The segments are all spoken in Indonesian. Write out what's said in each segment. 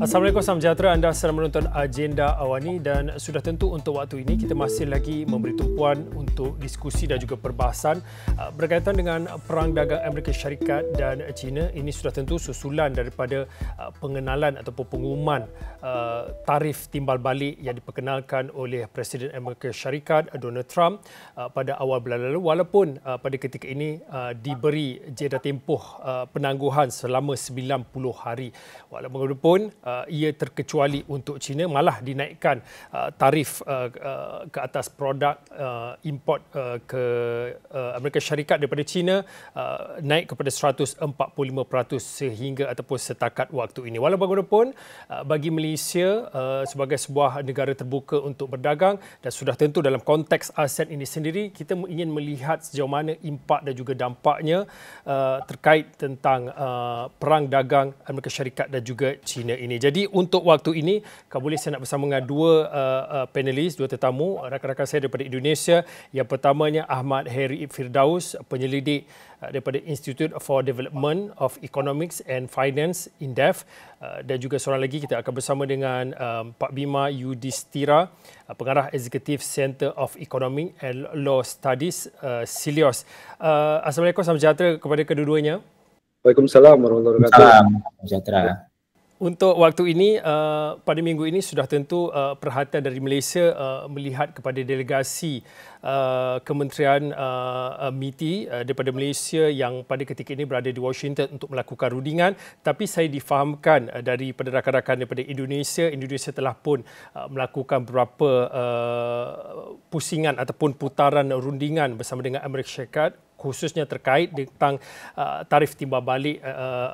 Assalamualaikum, salam sejahtera. Anda sedang menonton Agenda Awani dan sudah tentu untuk waktu ini kita masih lagi memberi tumpuan untuk diskusi dan juga perbahasan berkaitan dengan perang dagang Amerika Syarikat dan China. Ini sudah tentu susulan daripada pengenalan ataupun pengumuman tarif timbal balik yang diperkenalkan oleh Presiden Amerika Syarikat Donald Trump pada awal bulan lalu, walaupun pada ketika ini diberi jeda tempoh penangguhan selama 90 hari. Walaupun ia terkecuali untuk China, malah dinaikkan tarif ke atas produk import ke Amerika Syarikat daripada China naik kepada 145% sehingga ataupun setakat waktu ini. Walau bagaimanapun, bagi Malaysia sebagai sebuah negara terbuka untuk berdagang dan sudah tentu dalam konteks ASEAN ini sendiri, kita ingin melihat sejauh mana impak dan juga dampaknya terkait tentang perang dagang Amerika Syarikat dan juga China ini. Jadi untuk waktu ini, kalau boleh saya nak bersama dengan dua panelis, dua tetamu, rakan-rakan saya daripada Indonesia. Yang pertamanya Ahmad Heri Firdaus, penyelidik daripada Institute for Development of Economics and Finance, INDEF, dan juga seorang lagi kita akan bersama dengan Pak Bima Yudhistira, pengarah eksekutif Center of Economic and Law Studies, SELIOS. Assalamualaikum, salam sejahtera kepada kedua-duanya. Waalaikumsalam warahmatullahi wabarakatuh. Salam sejahtera. Untuk waktu ini, pada minggu ini sudah tentu perhatian dari Malaysia melihat kepada delegasi Kementerian MITI daripada Malaysia yang pada ketika ini berada di Washington untuk melakukan rundingan. Tapi saya difahamkan daripada rakan-rakan daripada Indonesia telah pun melakukan beberapa pusingan ataupun putaran rundingan bersama dengan Amerika Syarikat, khususnya terkait tentang tarif timbal balik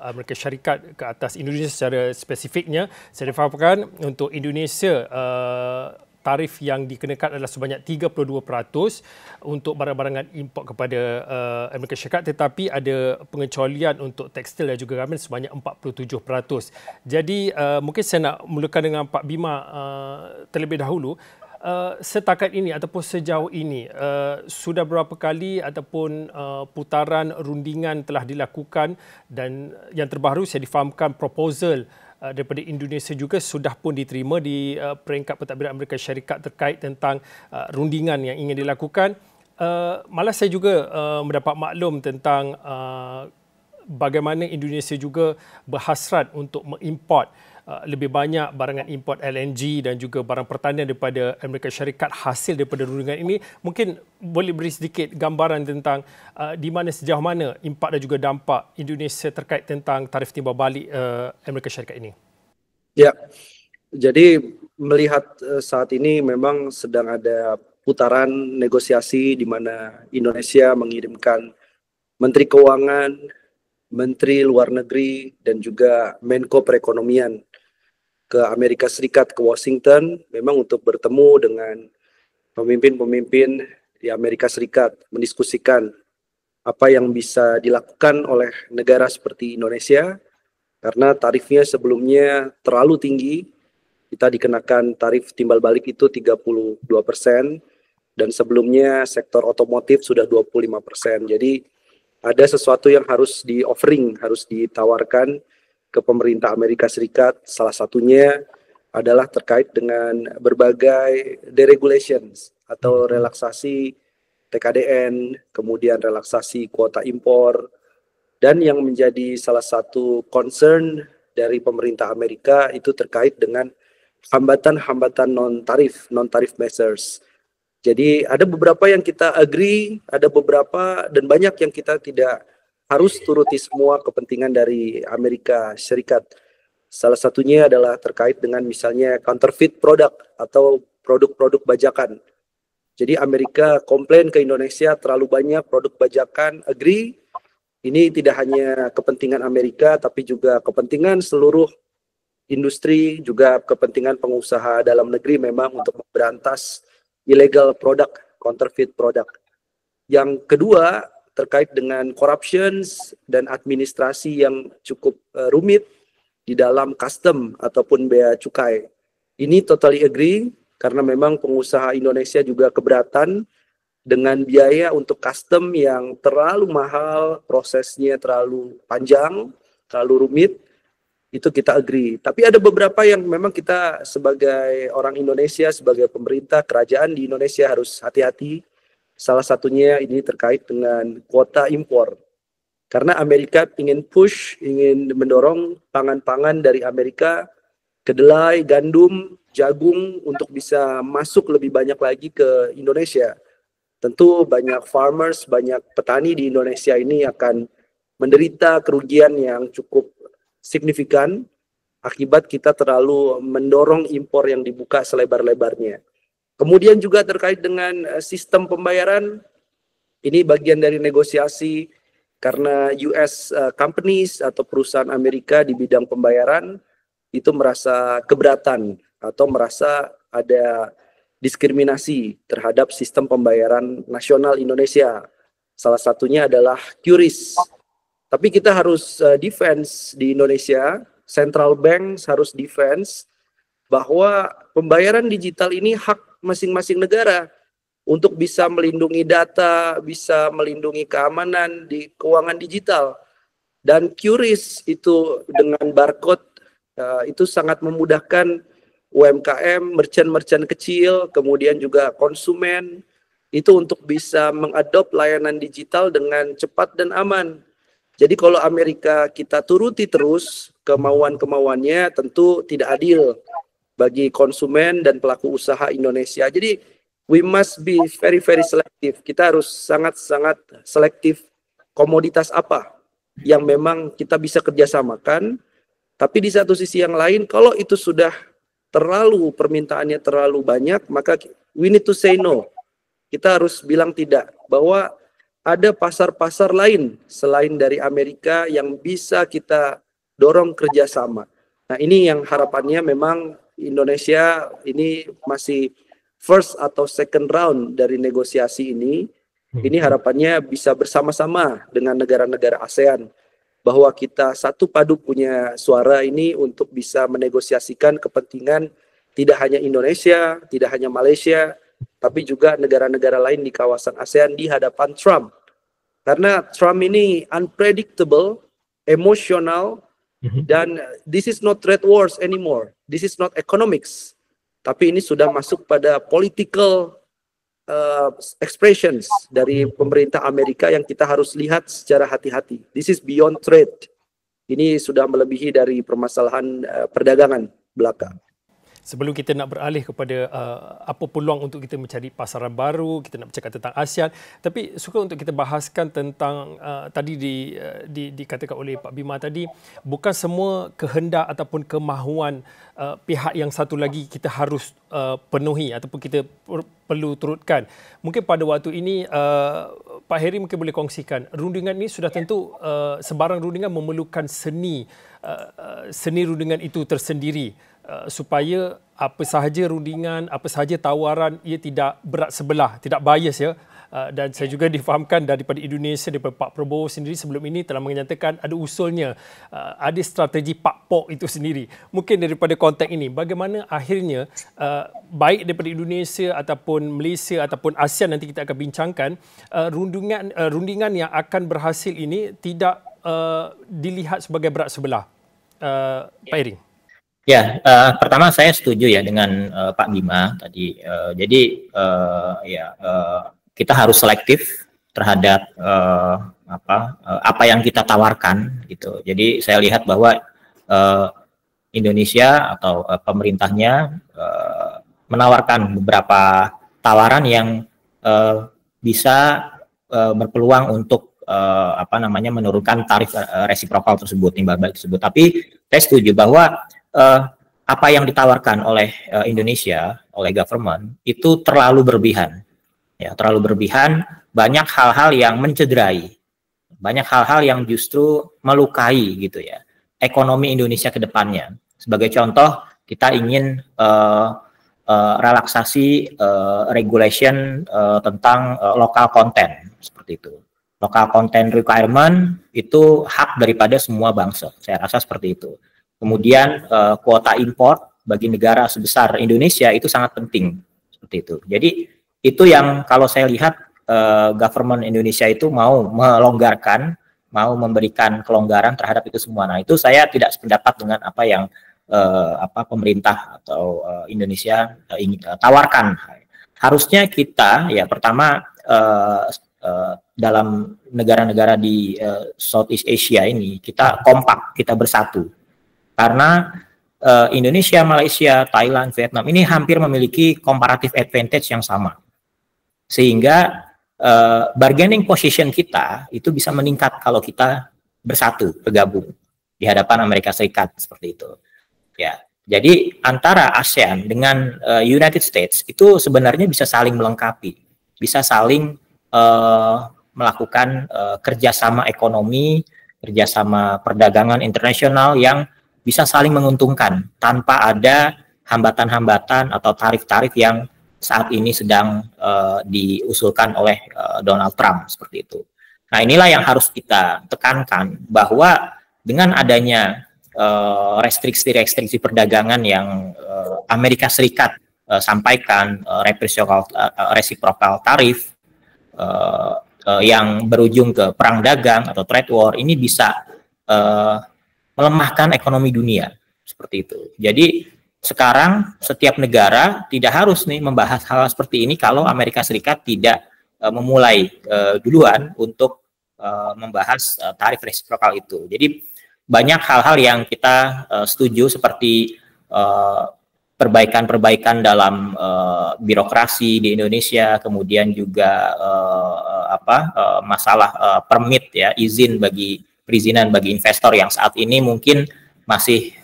Amerika Syarikat ke atas Indonesia secara spesifiknya. Saya difahamkan untuk Indonesia tarif yang dikenakan adalah sebanyak 32% untuk barang-barangan import kepada Amerika Syarikat, tetapi ada pengecualian untuk tekstil dan juga garmen sebanyak 47%. Jadi mungkin saya nak mulakan dengan Pak Bima terlebih dahulu. Setakat ini ataupun sejauh ini sudah berapa kali ataupun putaran rundingan telah dilakukan, dan yang terbaru saya difahamkan proposal daripada Indonesia juga sudah pun diterima di peringkat pentadbiran Amerika Syarikat terkait tentang rundingan yang ingin dilakukan. Malah saya juga mendapat maklum tentang bagaimana Indonesia juga berhasrat untuk mengimport lebih banyak barangan import LNG dan juga barang pertanian daripada Amerika Syarikat hasil daripada rundingan ini. Mungkin boleh beri sedikit gambaran tentang di mana sejauh mana impak dan juga dampak Indonesia terkait tentang tarif timbal balik Amerika Syarikat ini. Ya, jadi melihat saat ini memang sedang ada putaran negosiasi di mana Indonesia mengirimkan Menteri Keuangan, Menteri Luar Negeri, dan juga Menko Perekonomian ke Amerika Serikat, ke Washington, memang untuk bertemu dengan pemimpin-pemimpin di Amerika Serikat, mendiskusikan apa yang bisa dilakukan oleh negara seperti Indonesia, karena tarifnya sebelumnya terlalu tinggi. Kita dikenakan tarif timbal balik itu 32%, dan sebelumnya sektor otomotif sudah 25%. Jadi ada sesuatu yang harus di-offering, harus ditawarkan ke pemerintah Amerika Serikat. Salah satunya adalah terkait dengan berbagai deregulations atau relaksasi TKDN, kemudian relaksasi kuota impor, dan yang menjadi salah satu concern dari pemerintah Amerika itu terkait dengan hambatan-hambatan non-tarif measures. Jadi ada beberapa yang kita agree, ada beberapa dan banyak yang kita tidak harus turuti semua kepentingan dari Amerika Serikat. Salah satunya adalah terkait dengan misalnya counterfeit product atau produk-produk bajakan. Jadi Amerika komplain ke Indonesia terlalu banyak produk bajakan, agree. Ini tidak hanya kepentingan Amerika, tapi juga kepentingan seluruh industri, juga kepentingan pengusaha dalam negeri memang untuk memberantas illegal product, counterfeit product. Yang kedua, terkait dengan corruptions dan administrasi yang cukup rumit di dalam custom ataupun bea cukai. Ini totally agree, karena memang pengusaha Indonesia juga keberatan dengan biaya untuk custom yang terlalu mahal, prosesnya terlalu panjang, terlalu rumit, itu kita agree. Tapi ada beberapa yang memang kita sebagai orang Indonesia, sebagai pemerintah, kerajaan di Indonesia harus hati-hati. Salah satunya ini terkait dengan kuota impor. Karena Amerika ingin mendorong pangan-pangan dari Amerika, kedelai, gandum, jagung untuk bisa masuk lebih banyak lagi ke Indonesia. Tentu banyak farmers, banyak petani di Indonesia ini akan menderita kerugian yang cukup signifikan akibat kita terlalu mendorong impor yang dibuka selebar-lebarnya. Kemudian juga terkait dengan sistem pembayaran, ini bagian dari negosiasi karena US companies atau perusahaan Amerika di bidang pembayaran itu merasa keberatan atau merasa ada diskriminasi terhadap sistem pembayaran nasional Indonesia. Salah satunya adalah QRIS. Tapi kita harus defense di Indonesia, central bank harus defense bahwa pembayaran digital ini hak masing-masing negara untuk bisa melindungi data, bisa melindungi keamanan di keuangan digital. Dan QRIS itu dengan barcode itu sangat memudahkan UMKM, merchant-merchant kecil, kemudian juga konsumen itu untuk bisa mengadop layanan digital dengan cepat dan aman. Jadi kalau Amerika kita turuti terus kemauan-kemauannya tentu tidak adil bagi konsumen dan pelaku usaha Indonesia. Jadi we must be very selective. Kita harus sangat selektif komoditas apa yang memang kita bisa kerjasamakan. Tapi di satu sisi yang lain, kalau itu sudah permintaannya terlalu banyak, maka we need to say no. Kita harus bilang tidak, bahwa ada pasar-pasar lain selain dari Amerika yang bisa kita dorong kerjasama. Nah ini yang harapannya memang Indonesia ini masih first atau second round dari negosiasi ini harapannya bisa bersama-sama dengan negara-negara ASEAN bahwa kita satu padu punya suara ini untuk bisa menegosiasikan kepentingan tidak hanya Indonesia, tidak hanya Malaysia, tapi juga negara-negara lain di kawasan ASEAN di hadapan Trump. Karena Trump ini unpredictable, emosional, dan this is not trade wars anymore. This is not economics. Tapi ini sudah masuk pada political expressions dari pemerintah Amerika yang kita harus lihat secara hati-hati. This is beyond trade. Ini sudah melebihi dari permasalahan perdagangan belaka. Sebelum kita nak beralih kepada apa peluang untuk kita mencari pasaran baru, kita nak bercakap tentang ASEAN, tapi suka untuk kita bahaskan tentang tadi dikatakan oleh Pak Bima tadi, bukan semua kehendak ataupun kemahuan pihak yang satu lagi kita harus penuhi ataupun kita perlu turutkan. Mungkin pada waktu ini Pak Heri mungkin boleh kongsikan, rundingan ini sudah tentu sebarang rundingan memerlukan seni rundingan itu tersendiri. Supaya apa sahaja rundingan, apa sahaja tawaran, ia tidak berat sebelah, tidak bias ya. Dan saya juga difahamkan daripada Indonesia, daripada Pak Prabowo sendiri sebelum ini telah menyatakan ada usulnya, ada strategi Pak Pok itu sendiri. Mungkin daripada konteks ini, bagaimana akhirnya baik daripada Indonesia ataupun Malaysia ataupun ASEAN nanti kita akan bincangkan, rundingan yang akan berhasil ini tidak dilihat sebagai berat sebelah. Pak Heri. Ya, pertama saya setuju ya dengan Pak Bima tadi. Jadi kita harus selektif terhadap apa yang kita tawarkan gitu. Jadi saya lihat bahwa Indonesia atau pemerintahnya menawarkan beberapa tawaran yang bisa berpeluang untuk menurunkan tarif resiprokal tersebut, timbal balik tersebut. Tapi saya setuju bahwa apa yang ditawarkan oleh Indonesia, oleh government itu terlalu berlebihan, ya terlalu berlebihan. Banyak hal-hal yang mencederai, banyak hal-hal yang justru melukai gitu ya ekonomi Indonesia ke depannya. Sebagai contoh, kita ingin relaksasi regulation tentang local content seperti itu. Local content requirement itu hak daripada semua bangsa. Saya rasa seperti itu. Kemudian kuota impor bagi negara sebesar Indonesia itu sangat penting seperti itu. Jadi itu yang kalau saya lihat government Indonesia itu mau melonggarkan mau memberikan kelonggaran terhadap itu semua. Nah, itu saya tidak sependapat dengan apa yang pemerintah atau Indonesia ingin tawarkan. Harusnya kita ya pertama dalam negara-negara di Southeast Asia ini kita kompak, kita bersatu. Karena Indonesia, Malaysia, Thailand, Vietnam ini hampir memiliki comparative advantage yang sama. Sehingga bargaining position kita itu bisa meningkat kalau kita bersatu, bergabung di hadapan Amerika Serikat seperti itu. Ya, jadi antara ASEAN dengan United States itu sebenarnya bisa saling melengkapi, bisa saling melakukan kerjasama ekonomi, kerjasama perdagangan internasional yang bisa saling menguntungkan tanpa ada hambatan-hambatan atau tarif-tarif yang saat ini sedang diusulkan oleh Donald Trump seperti itu. Nah, inilah yang harus kita tekankan bahwa dengan adanya restriksi-restriksi perdagangan yang Amerika Serikat sampaikan, reciprocal tarif yang berujung ke perang dagang atau trade war, ini bisa melemahkan ekonomi dunia seperti itu. Jadi sekarang setiap negara tidak harus nih membahas hal seperti ini kalau Amerika Serikat tidak memulai duluan untuk membahas tarif resiprokal itu. Jadi banyak hal-hal yang kita setuju seperti perbaikan-perbaikan dalam birokrasi di Indonesia, kemudian juga masalah permit ya, perizinan bagi investor yang saat ini mungkin masih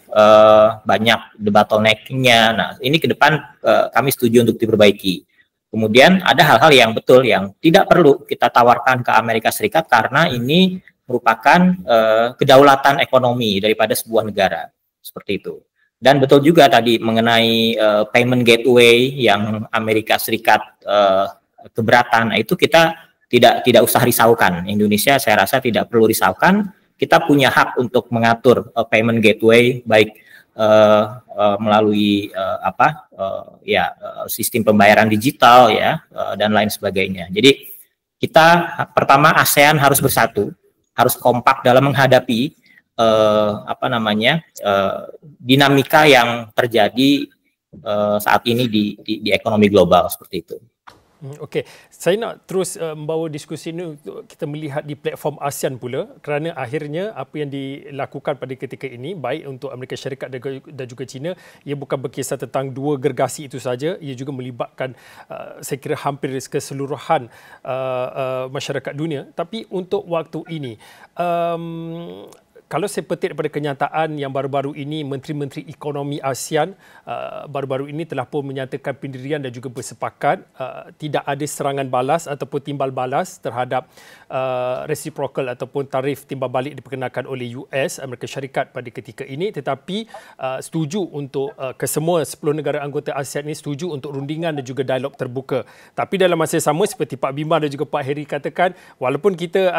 banyak bottleneck-nya. Nah, ini ke depan kami setuju untuk diperbaiki. Kemudian ada hal-hal yang betul yang tidak perlu kita tawarkan ke Amerika Serikat karena ini merupakan kedaulatan ekonomi daripada sebuah negara seperti itu. Dan betul juga tadi mengenai payment gateway yang Amerika Serikat keberatan. Nah, itu kita tidak usah risaukan. Indonesia saya rasa tidak perlu risaukan. Kita punya hak untuk mengatur payment gateway baik melalui sistem pembayaran digital ya dan lain sebagainya. Jadi kita pertama ASEAN harus bersatu, harus kompak dalam menghadapi dinamika yang terjadi saat ini di ekonomi global seperti itu. Okey, saya nak terus membawa diskusi ini untuk kita melihat di platform ASEAN pula, kerana akhirnya apa yang dilakukan pada ketika ini baik untuk Amerika Syarikat dan juga China, ia bukan berkisar tentang dua gergasi itu saja, ia juga melibatkan saya kira hampir keseluruhan masyarakat dunia. Tapi untuk waktu ini kalau saya petik daripada kenyataan yang baru-baru ini, Menteri-Menteri Ekonomi ASEAN baru-baru ini telah pun menyatakan pendirian dan juga bersepakat tidak ada serangan balas ataupun timbal balas terhadap reciprocal ataupun tarif timbal balik diperkenakan oleh US, Amerika Syarikat pada ketika ini, tetapi setuju untuk kesemua 10 negara anggota ASEAN ini setuju untuk rundingan dan juga dialog terbuka. Tapi dalam masa yang sama seperti Pak Bima dan juga Pak Heri katakan, walaupun kita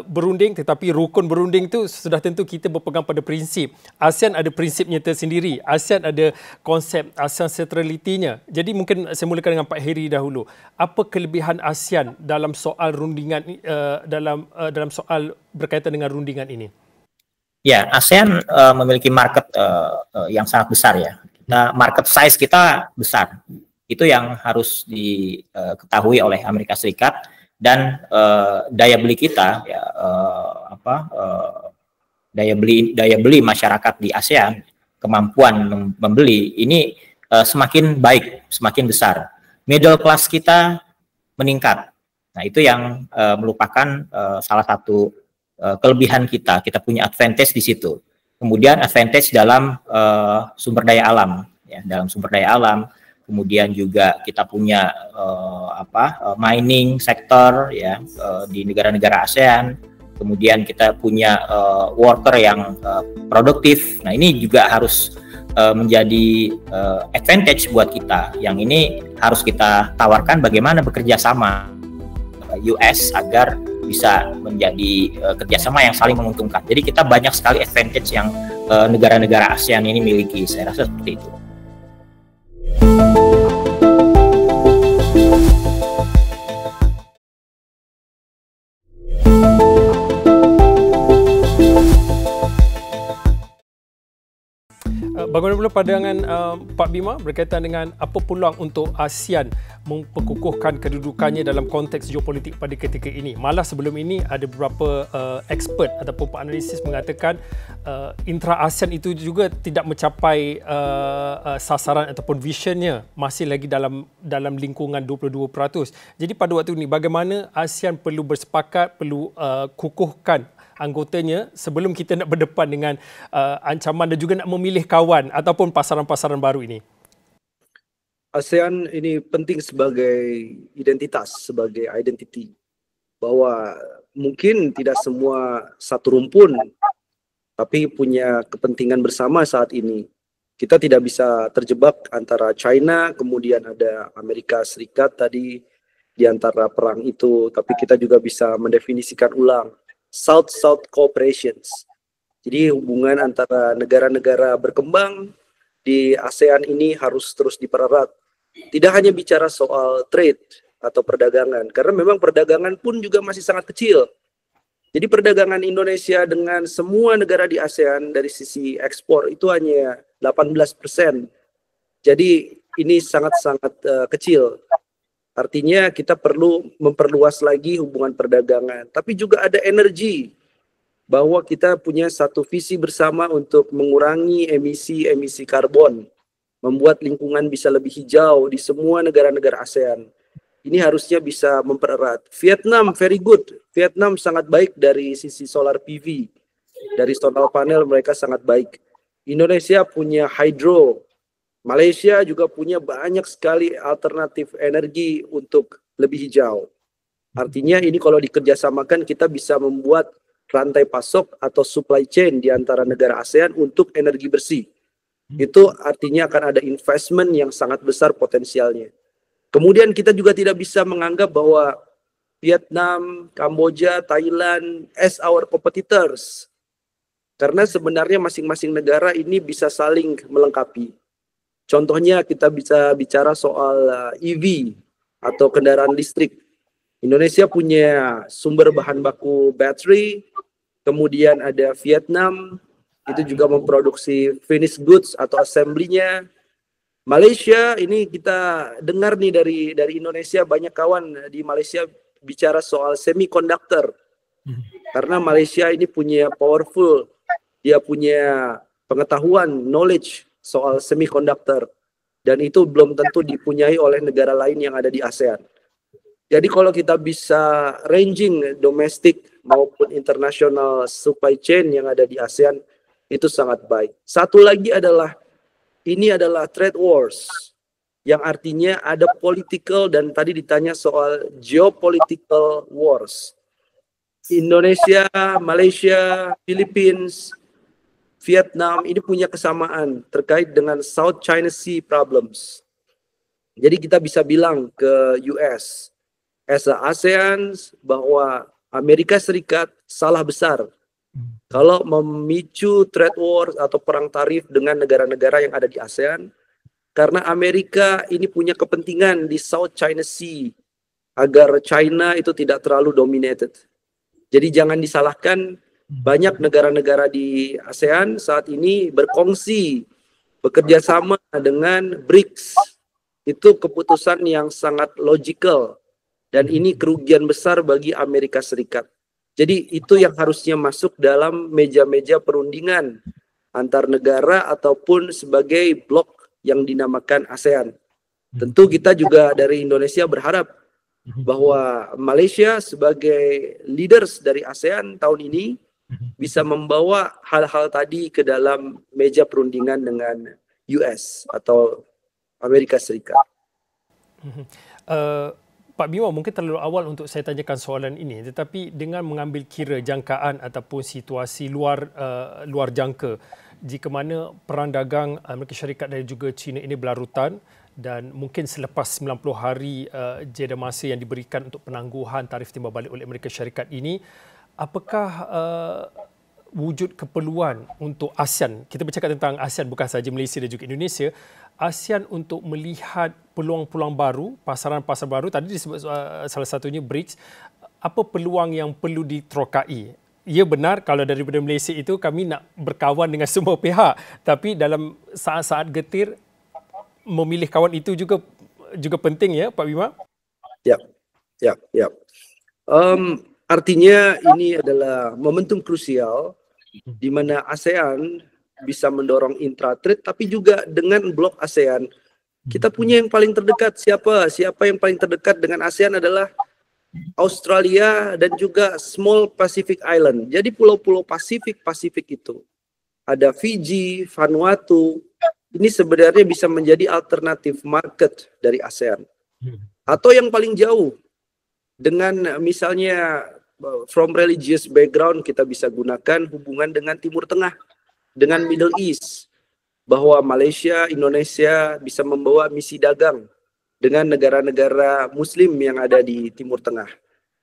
berunding tetapi rukun berunding itu sudah tentu kita berpegang pada prinsip. ASEAN ada prinsipnya tersendiri. ASEAN ada konsep ASEAN centrality-nya. Jadi mungkin saya mulakan dengan Pak Heri dahulu. Apa kelebihan ASEAN dalam soal rundingan dalam soal berkaitan dengan rundingan ini? Ya, ASEAN memiliki market yang sangat besar ya. Nah, market size kita besar. Itu yang harus diketahui oleh Amerika Serikat. Dan daya beli kita ya daya beli masyarakat di ASEAN, kemampuan membeli ini semakin baik, semakin besar. Middle class kita meningkat. Nah, itu yang merupakan salah satu kelebihan kita. Kita punya advantage di situ. Kemudian advantage dalam sumber daya alam ya, dalam sumber daya alam. Kemudian juga kita punya mining sektor ya di negara-negara ASEAN. Kemudian kita punya worker yang produktif. Nah, ini juga harus menjadi advantage buat kita. Yang ini harus kita tawarkan bagaimana bekerja sama US agar bisa menjadi kerjasama yang saling menguntungkan. Jadi kita banyak sekali advantage yang negara-negara ASEAN ini miliki. Saya rasa seperti itu. Bagaimana pula pandangan Pak Bima berkaitan dengan apa peluang untuk ASEAN memperkukuhkan kedudukannya dalam konteks geopolitik pada ketika ini? Malah sebelum ini ada beberapa expert ataupun penganalisis mengatakan intra-ASEAN itu juga tidak mencapai sasaran ataupun visionnya, masih lagi dalam lingkungan 22%. Jadi pada waktu ini bagaimana ASEAN perlu bersepakat, perlu kukuhkan anggotanya sebelum kita nak berdepan dengan ancaman dan juga nak memilih kawan ataupun pasaran-pasaran baru ini? ASEAN ini penting sebagai identitas, sebagai identity. Bahwa mungkin tidak semua satu rumpun, tapi punya kepentingan bersama saat ini. Kita tidak bisa terjebak antara China, kemudian ada Amerika Serikat tadi di antara perang itu, tapi kita juga bisa mendefinisikan ulang South-South cooperations. Jadi hubungan antara negara-negara berkembang di ASEAN ini harus terus dipererat. Tidak hanya bicara soal trade atau perdagangan, karena memang perdagangan pun juga masih sangat kecil. Jadi perdagangan Indonesia dengan semua negara di ASEAN dari sisi ekspor itu hanya 18%. Jadi ini sangat-sangat kecil. Artinya kita perlu memperluas lagi hubungan perdagangan. Tapi juga ada energi bahwa kita punya satu visi bersama untuk mengurangi emisi karbon. Membuat lingkungan bisa lebih hijau di semua negara-negara ASEAN. Ini harusnya bisa mempererat. Vietnam very good. Vietnam sangat baik dari sisi solar PV. Dari solar panel mereka sangat baik. Indonesia punya hydro. Malaysia juga punya banyak sekali alternatif energi untuk lebih hijau. Artinya ini kalau dikerjasamakan kita bisa membuat rantai pasok atau supply chain di antara negara ASEAN untuk energi bersih. Itu artinya akan ada investment yang sangat besar potensialnya. Kemudian kita juga tidak bisa menganggap bahwa Vietnam, Kamboja, Thailand as our competitors. Karena sebenarnya masing-masing negara ini bisa saling melengkapi. Contohnya kita bisa bicara soal EV atau kendaraan listrik. Indonesia punya sumber bahan baku battery, kemudian ada Vietnam, itu juga memproduksi finished goods atau assembly-nya. Malaysia, ini kita dengar nih dari Indonesia, banyak kawan di Malaysia bicara soal semiconductor. Karena Malaysia ini punya powerful, dia punya pengetahuan, knowledge soal semiconductor, dan itu belum tentu dipunyai oleh negara lain yang ada di ASEAN. Jadi kalau kita bisa ranging domestik maupun international supply chain yang ada di ASEAN, itu sangat baik. Satu lagi adalah, ini adalah trade wars, yang artinya ada political dan tadi ditanya soal geopolitical wars. Indonesia, Malaysia, Philippines, Vietnam ini punya kesamaan terkait dengan South China Sea problems. Jadi kita bisa bilang ke US, as a ASEAN, bahwa Amerika Serikat salah besar kalau memicu trade war atau perang tarif dengan negara-negara yang ada di ASEAN, karena Amerika ini punya kepentingan di South China Sea agar China itu tidak terlalu dominated. Jadi jangan disalahkan. Banyak negara-negara di ASEAN saat ini berkongsi, bekerja sama dengan BRICS. Itu keputusan yang sangat logical. Dan ini kerugian besar bagi Amerika Serikat. Jadi itu yang harusnya masuk dalam meja-meja perundingan antar negara ataupun sebagai blok yang dinamakan ASEAN. Tentu kita juga dari Indonesia berharap bahwa Malaysia sebagai leaders dari ASEAN tahun ini bisa membawa hal-hal tadi ke dalam meja perundingan dengan US atau Amerika Serikat. Pak Bima, mungkin terlalu awal untuk saya tanyakan soalan ini, tetapi dengan mengambil kira jangkaan ataupun situasi luar jangka, jika mana perang dagang Amerika Syarikat dan juga China ini berlarutan dan mungkin selepas 90 hari jeda masa yang diberikan untuk penangguhan tarif timbal balik oleh Amerika Syarikat ini, apakah wujud keperluan untuk ASEAN, kita bercakap tentang ASEAN bukan sahaja Malaysia dan juga Indonesia, ASEAN untuk melihat peluang-peluang baru, pasaran-pasar baru, tadi disebut salah satunya BRICS, apa peluang yang perlu diterokai ya benar kalau daripada Malaysia itu kami nak berkawan dengan semua pihak, tapi dalam saat-saat getir memilih kawan itu juga penting ya Pak Bima. Ya. Artinya ini adalah momentum krusial di mana ASEAN bisa mendorong intra-trade, tapi juga dengan blok ASEAN kita punya yang paling terdekat. Siapa yang paling terdekat dengan ASEAN adalah Australia dan juga Small Pacific Island. Jadi pulau-pulau Pasifik itu ada Fiji, Vanuatu. Ini sebenarnya bisa menjadi alternatif market dari ASEAN. Atau yang paling jauh dengan misalnya from religious background, kita bisa gunakan hubungan dengan Timur Tengah, dengan Middle East, bahwa Malaysia, Indonesia bisa membawa misi dagang dengan negara-negara Muslim yang ada di Timur Tengah.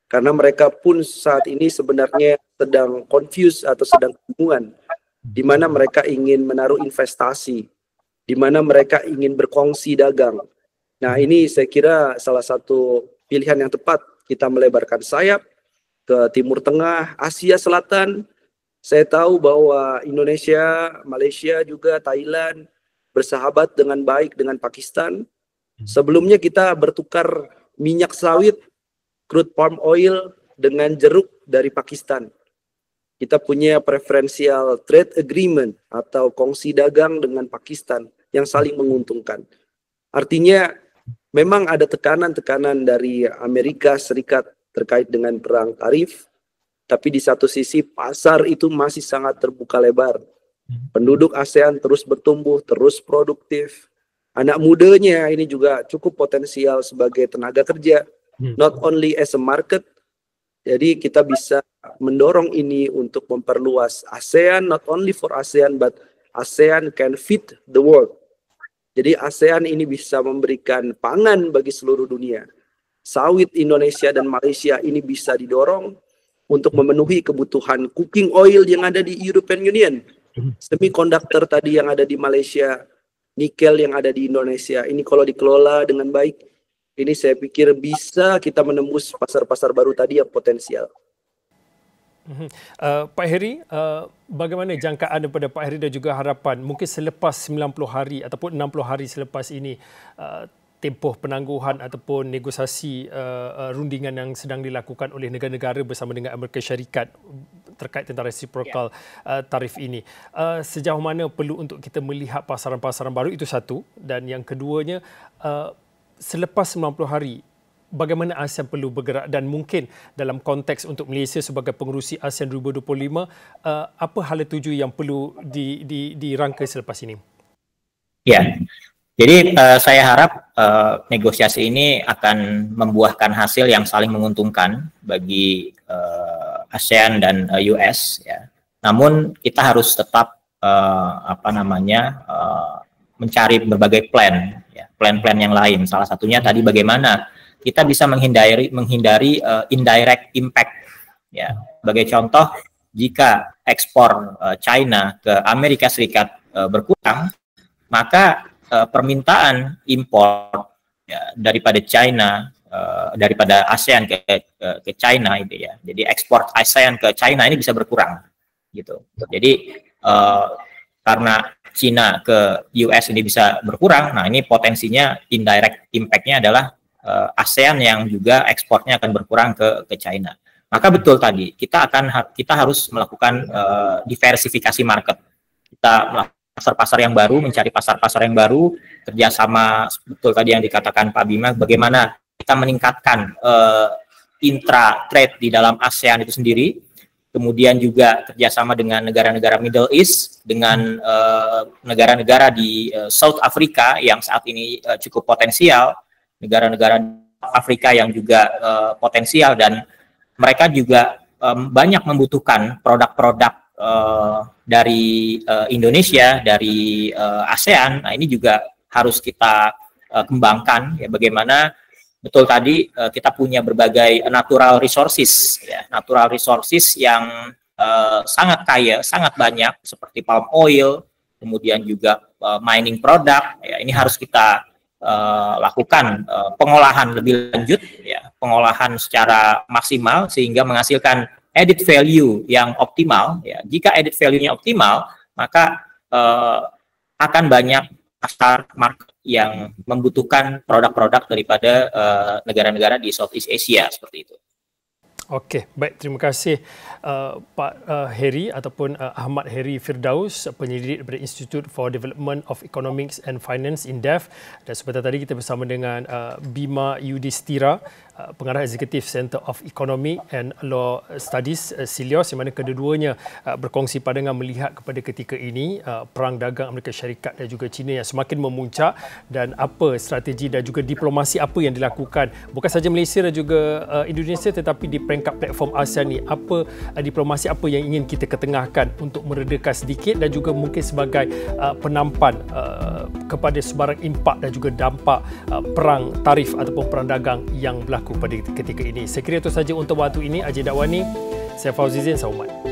Karena mereka pun saat ini sebenarnya sedang confused atau sedang kebingungan, di mana mereka ingin menaruh investasi, di mana mereka ingin berkongsi dagang. Nah, ini saya kira salah satu pilihan yang tepat, kita melebarkan sayap ke Timur Tengah, Asia Selatan. Saya tahu bahwa Indonesia, Malaysia juga, Thailand bersahabat dengan baik dengan Pakistan. Sebelumnya kita bertukar minyak sawit, crude palm oil dengan jeruk dari Pakistan. Kita punya preferential trade agreement atau kongsi dagang dengan Pakistan yang saling menguntungkan. Artinya memang ada tekanan-tekanan dari Amerika Serikat terkait dengan perang tarif. Tapi di satu sisi pasar itu masih sangat terbuka lebar. Penduduk ASEAN terus bertumbuh, terus produktif. Anak mudanya ini juga cukup potensial sebagai tenaga kerja. Not only as a market. Jadi kita bisa mendorong ini untuk memperluas ASEAN, not only for ASEAN, but ASEAN can feed the world. Jadi ASEAN ini bisa memberikan pangan bagi seluruh dunia. Sawit Indonesia dan Malaysia ini bisa didorong untuk memenuhi kebutuhan cooking oil yang ada di European Union, semikonduktor tadi yang ada di Malaysia, nikel yang ada di Indonesia. Ini kalau dikelola dengan baik, ini saya pikir bisa kita menembus pasar-pasar baru tadi yang potensial. Pak Heri, bagaimana jangkaan daripada Pak Heri dan juga harapan mungkin selepas 90 hari ataupun 60 hari selepas ini, tempoh penangguhan ataupun negosiasi rundingan yang sedang dilakukan oleh negara-negara bersama dengan Amerika Syarikat terkait tentang reciprocal tarif ini. Sejauh mana perlu untuk kita melihat pasaran-pasaran baru, itu satu. Dan yang keduanya, selepas 90 hari, bagaimana ASEAN perlu bergerak dan mungkin dalam konteks untuk Malaysia sebagai pengerusi ASEAN 2025, apa hala tuju yang perlu dirangka selepas ini? Ya. Jadi saya harap negosiasi ini akan membuahkan hasil yang saling menguntungkan bagi ASEAN dan US. Ya. Namun kita harus tetap mencari berbagai plan, ya, plan-plan yang lain. Salah satunya tadi bagaimana kita bisa menghindari indirect impact. Ya. Sebagai contoh, jika ekspor China ke Amerika Serikat berkurang, maka permintaan impor ya, daripada China, daripada ASEAN ke China itu ya. Jadi ekspor ASEAN ke China ini bisa berkurang gitu. Jadi karena China ke US ini bisa berkurang, nah ini potensinya indirect impact-nya adalah ASEAN yang juga ekspornya akan berkurang ke China. Maka betul tadi kita harus melakukan diversifikasi market. Kita melakukan pasar-pasar yang baru, mencari pasar-pasar yang baru, kerjasama betul tadi yang dikatakan Pak Bima, bagaimana kita meningkatkan intra-trade di dalam ASEAN itu sendiri, kemudian juga kerjasama dengan negara-negara Middle East, dengan negara-negara di South Africa yang saat ini cukup potensial, negara-negara Afrika yang juga potensial, dan mereka juga banyak membutuhkan produk-produk dari Indonesia, dari ASEAN. Nah, ini juga harus kita kembangkan ya, bagaimana betul tadi kita punya berbagai natural resources ya, natural resources yang sangat kaya, sangat banyak, seperti palm oil, kemudian juga mining product ya, ini harus kita lakukan pengolahan lebih lanjut ya, pengolahan secara maksimal sehingga menghasilkan added value yang optimal, ya, jika added value-nya optimal, maka akan banyak pasar market yang membutuhkan produk-produk daripada negara-negara di Southeast Asia seperti itu. Okey, baik, terima kasih Pak Heri ataupun Ahmad Heri Firdaus, penyelidik daripada Institute for Development of Economics and Finance INDEF, dan sebentar tadi kita bersama dengan Bima Yudhistira, pengarah eksekutif Center of Economic and Law Studies Silios, yang mana kedua-duanya berkongsi pandangan melihat kepada ketika ini perang dagang Amerika Syarikat dan juga China yang semakin memuncak, dan apa strategi dan juga diplomasi apa yang dilakukan bukan sahaja Malaysia dan juga Indonesia, tetapi di peringkat platform ASEAN ni, apa diplomasi apa yang ingin kita ketengahkan untuk meredakan sedikit dan juga mungkin sebagai penampan kepada sebarang impak dan juga dampak perang tarif ataupun perang dagang yang berlaku pada ketika ini. Saya kira itu saja untuk waktu ini. Agenda Awani, saya Fauzi Zain, Saumat.